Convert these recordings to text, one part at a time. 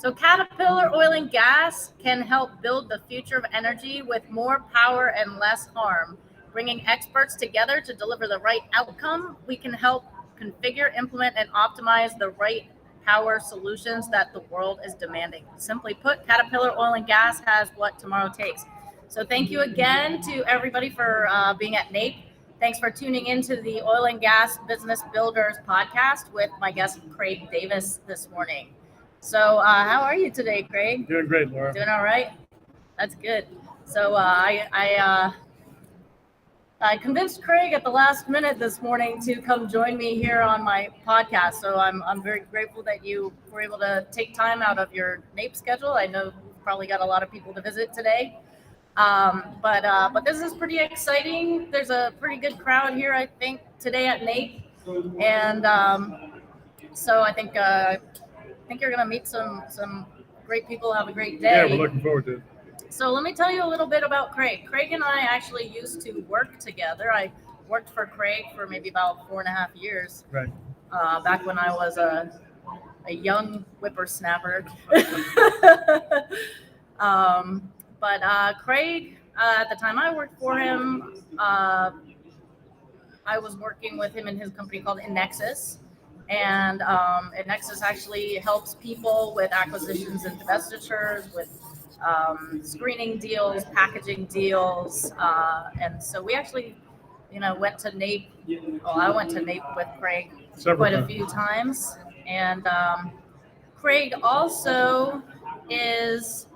So Caterpillar Oil and Gas can help build the future of energy with more power and less harm. Bringing experts together to deliver the right outcome, we can help configure, implement, and optimize the right power solutions that the world is demanding. Simply put, Caterpillar Oil and Gas has what tomorrow takes. So thank you again to everybody for being at NAPE. Thanks for tuning into the Oil and Gas Business Builders podcast with my guest, Craig Davis, this morning. So how are you today, Craig? Doing great, Laura. Doing all right? That's good. So I convinced Craig at the last minute this morning to come join me here on my podcast. So I'm very grateful that you were able to take time out of your NAPE schedule. I know you've probably got a lot of people to visit today. But this is pretty exciting. There's a pretty good crowd here, I think, today at NAPE. And so I think you're going to meet some great people, have a great day. Yeah, we're looking forward to it. So let me tell you a little bit about Craig. Craig and I actually used to work together. I worked for Craig for maybe about 4.5 years. Right. Back when I was a young whippersnapper. But Craig, at the time I worked for him, I was working with him in his company called INEXS. And INEXS actually helps people with acquisitions and divestitures, with screening deals, packaging deals. And so we actually, went to NAPE. Well, I went to NAPE with Craig quite a few times. And Craig also is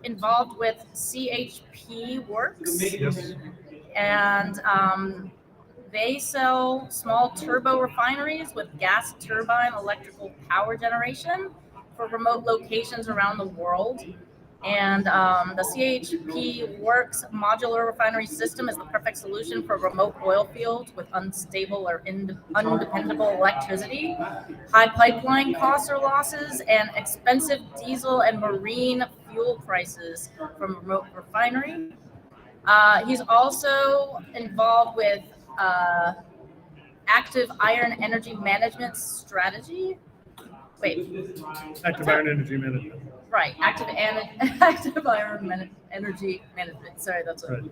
involved with CHP Works. Yes. And they sell small turbo refineries with gas turbine electrical power generation for remote locations around the world. And the CHP Works modular refinery system is the perfect solution for remote oil fields with unstable or undependable electricity, high pipeline costs or losses, and expensive diesel and marine fuel prices from remote refinery. He's also involved with active iron energy management strategy. Active iron energy management. Right, active iron energy management. Sorry, that's a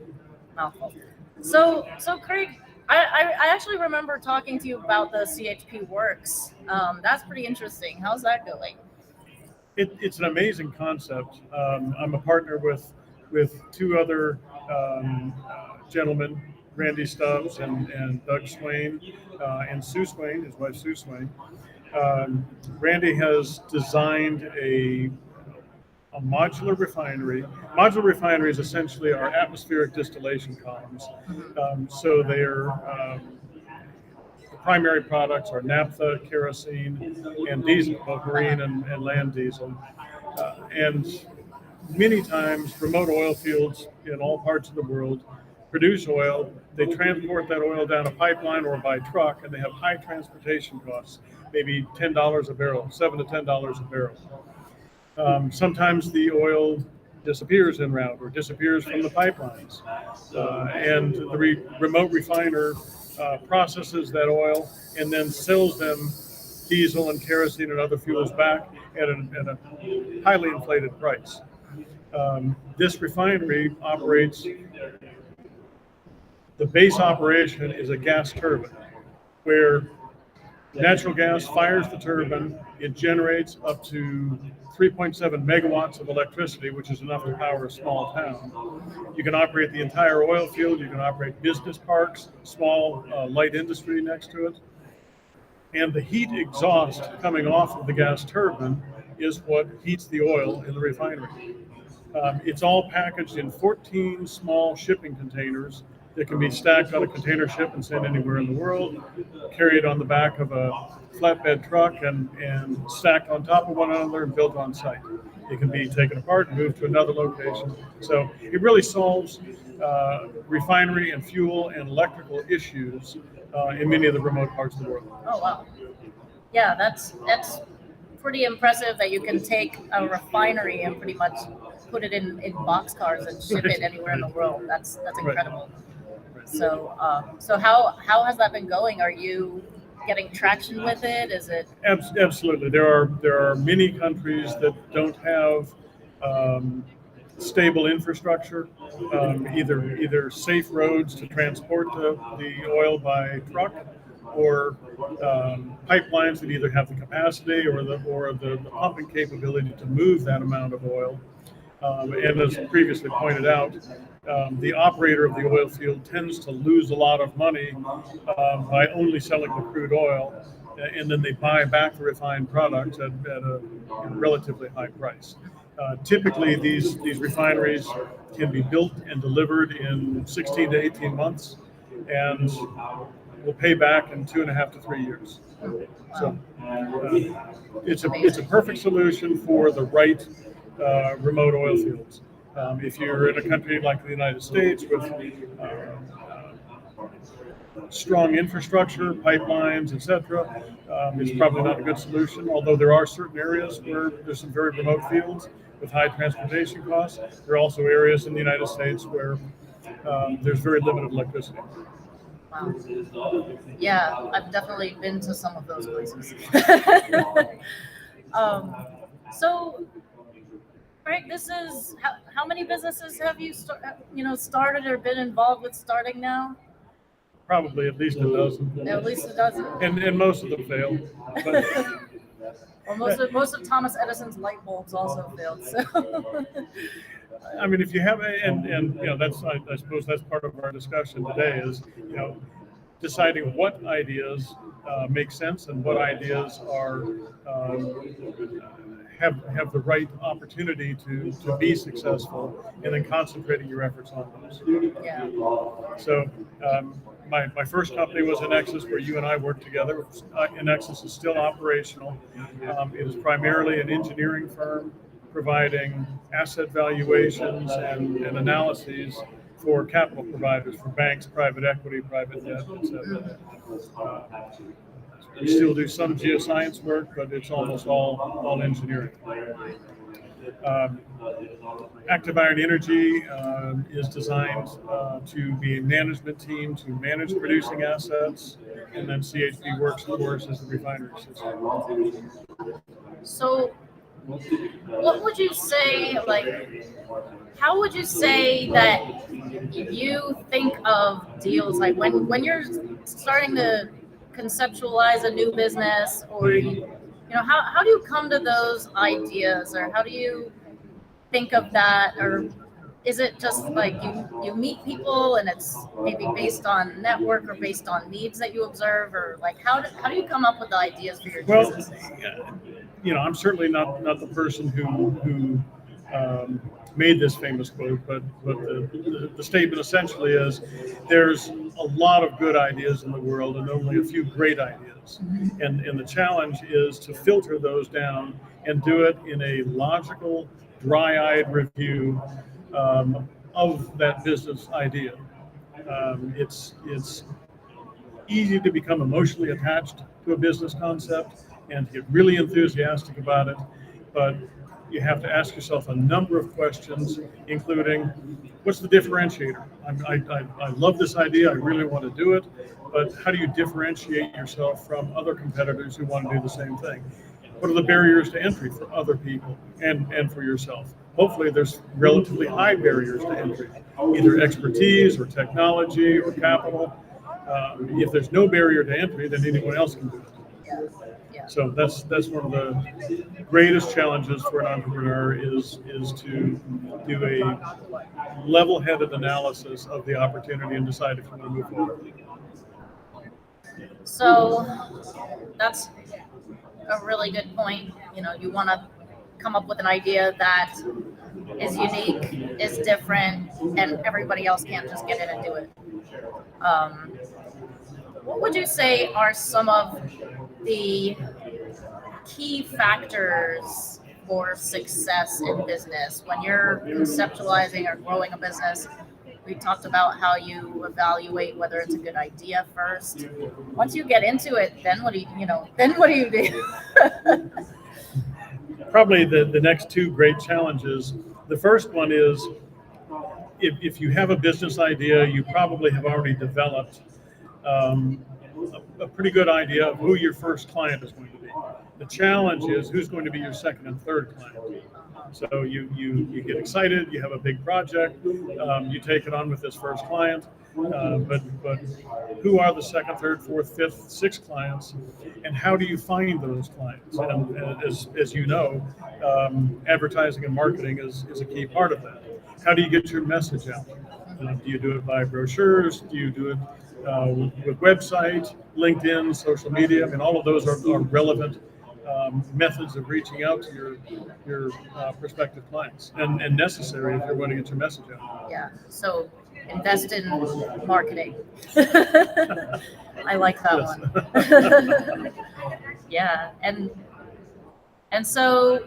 mouthful. So Craig, I actually remember talking to you about the CHP Works. That's pretty interesting. How's that going? It's an amazing concept. I'm a partner with two other gentlemen, Randy Stubbs and Doug Swain, and Sue Swain, his wife Sue Swain. Randy has designed a modular refinery. Modular refineries essentially are atmospheric distillation columns. So the primary products are naphtha, kerosene, and diesel, both marine and land diesel. And many times, remote oil fields in all parts of the world produce oil. They transport that oil down a pipeline or by truck, and they have high transportation costs, maybe $10 a barrel, $7 to $10 a barrel. Sometimes the oil disappears en route or disappears from the pipelines, and the remote refiner processes that oil and then sells them diesel and kerosene and other fuels back at a highly inflated price. This refinery operates, the base operation is a gas turbine where natural gas fires the turbine. It generates up to 3.7 megawatts of electricity, which is enough to power a small town. You can operate the entire oil field. You can operate business parks, small light industry next to it. And the heat exhaust coming off of the gas turbine is what heats the oil in the refinery. It's all packaged in 14 small shipping containers that can be stacked on a container ship and sent anywhere in the world, carried on the back of a flatbed truck and stacked on top of one another and built on site. It can be taken apart and moved to another location. So it really solves refinery and fuel and electrical issues in many of the remote parts of the world. Oh, wow. Yeah, that's pretty impressive that you can take a refinery and pretty much put it in boxcars and ship it anywhere in the world. That's incredible. Right. So how has that been going? Are you getting traction with it? Is it? Absolutely. There are many countries that don't have stable infrastructure, either safe roads to transport the oil by truck, or pipelines that either have the capacity or the pumping capability to move that amount of oil. And as previously pointed out, the operator of the oil field tends to lose a lot of money by only selling the crude oil, and then they buy back the refined product at a relatively high price. Typically, these refineries can be built and delivered in 16 to 18 months, and will pay back in 2.5 to 3 years. So it's a perfect solution for the right remote oil fields. If you're in a country like the United States with strong infrastructure, pipelines, etc., it's probably not a good solution. Although there are certain areas where there's some very remote fields with high transportation costs. There are also areas in the United States where there's very limited electricity. Wow. Yeah, I've definitely been to some of those places. So, Greg, this is how many businesses have you started or been involved with starting now? Probably at least a dozen. At least a dozen. And most of them failed. But Well, most of Thomas Edison's light bulbs also failed. So. I mean, if you have and that's I suppose that's part of our discussion today is deciding what ideas make sense and what ideas are have the right opportunity to be successful, and then concentrating your efforts on those. Yeah. So my first company was INEXS, where you and I worked together. INEXS is still operational. It is primarily an engineering firm providing asset valuations and analyses for capital providers, for banks, private equity, private debt, etc. We still do some geoscience work, but it's almost all engineering. Active Iron Energy is designed to be a management team to manage producing assets, and then CHP works, of course, as the refinery system. So, what would you say, how would you say that you think of deals, like when you're starting to conceptualize a new business, or how do you come to those ideas, or how do you think of that, or is it just like you meet people and it's maybe based on network or based on needs that you observe, or like how do you come up with the ideas for your business? I'm certainly not the person who made this famous quote, but the statement essentially is there's a lot of good ideas in the world and only a few great ideas. And the challenge is to filter those down and do it in a logical, dry-eyed review of that business idea. It's easy to become emotionally attached to a business concept and to get really enthusiastic about it, but you have to ask yourself a number of questions, including what's the differentiator? I love this idea, I really want to do it, but how do you differentiate yourself from other competitors who want to do the same thing? What are the barriers to entry for other people and for yourself? Hopefully there's relatively high barriers to entry, either expertise or technology or capital. If there's no barrier to entry, then anyone else can do it. So that's one of the greatest challenges for an entrepreneur is to do a level-headed analysis of the opportunity and decide if you want to move forward. So that's a really good point. You want to come up with an idea that is unique, is different, and everybody else can't just get in and do it. What would you say are some of the key factors for success in business when you're conceptualizing or growing a business? We talked about how you evaluate whether it's a good idea first. Once you get into it, then what do you do? Probably the next two great challenges. The first one is if you have a business idea, you probably have already developed a pretty good idea of who your first client is going to be. The challenge is who's going to be your second and third client. So you get excited, you have a big project, you take it on with this first client, but who are the second, third, fourth, fifth, sixth clients, and how do you find those clients? And as you know, advertising and marketing is a key part of that. How do you get your message out? Do you do it by brochures? Do you do it with websites, LinkedIn, social media? I mean, all of those are relevant methods of reaching out to your prospective clients, and necessary if you're going to get your message out. Yeah. So invest in marketing. I like that one. Yeah. And so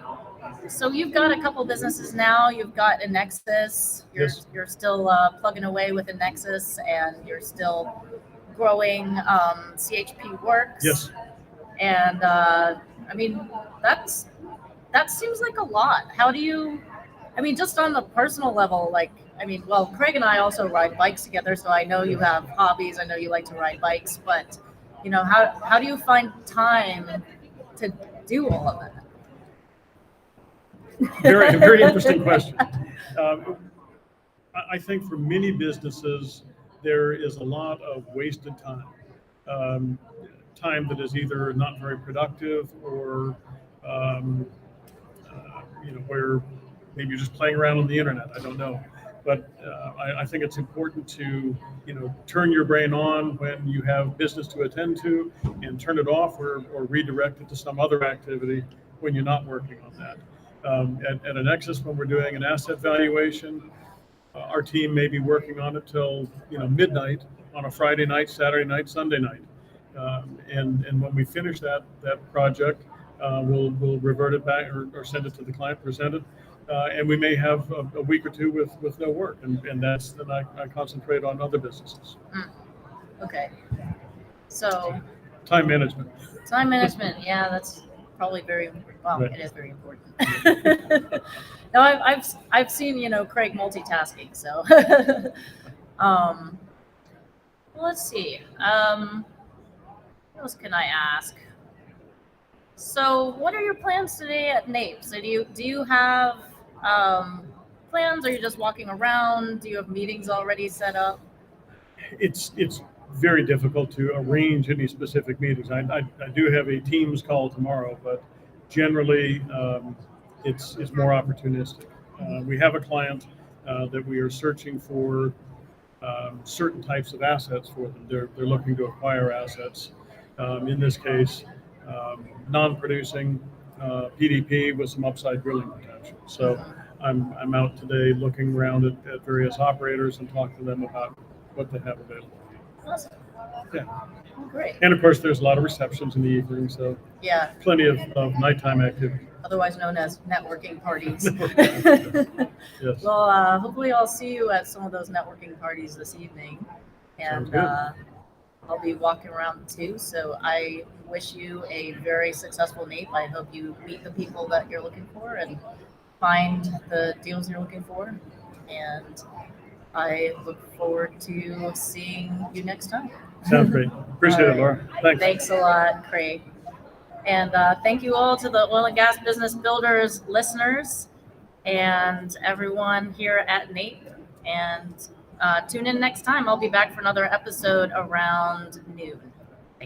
you've got a couple businesses now. You've got INEXS. Yes. You're still plugging away with INEXS, and you're still growing CHP Works. Yes. And I mean, that seems like a lot. How do you? I mean, just on the personal level, like, I mean, well, Craig and I also ride bikes together, so I know you have hobbies. I know you like to ride bikes, but you know, how do you find time to do all of that? Very, very interesting question. I think for many businesses, there is a lot of wasted time. Time that is either not very productive or, where maybe you're just playing around on the internet. I don't know. But I think it's important to, turn your brain on when you have business to attend to, and turn it off or redirect it to some other activity when you're not working on that. At INEXS, when we're doing an asset valuation, our team may be working on it till midnight on a Friday night, Saturday night, Sunday night, and when we finish that project, we'll revert it back or send it to the client, present it, and we may have a week or two with no work, and that's then I concentrate on other businesses. Okay, so Time management. Time management, yeah, that's probably very well. Right. It is very important. No, I've seen Craig multitasking. So, let's see. What else can I ask? So, what are your plans today at NAPE? So, do you have plans? Are you just walking around? Do you have meetings already set up? It's very difficult to arrange any specific meetings. I do have a Teams call tomorrow, but generally it's more opportunistic. We have a client that we are searching for certain types of assets for them. They're looking to acquire assets. In this case, non-producing PDP with some upside drilling potential. So I'm out today looking around at various operators and talking to them about what they have available. Awesome. Yeah. Great. And of course, there's a lot of receptions in the evening, so Yeah. plenty of nighttime activity. Otherwise known as networking parties. Yes. Well, hopefully I'll see you at some of those networking parties this evening, and I'll be walking around too. So I wish you a very successful NAPE. I hope you meet the people that you're looking for and find the deals you're looking for. And I look forward to seeing you next time. Sounds great. Appreciate it, Laura. Thanks. Thanks a lot, Craig. And thank you all to the Oil and Gas Business Builders listeners and everyone here at NAPE. And tune in next time. I'll be back for another episode around noon.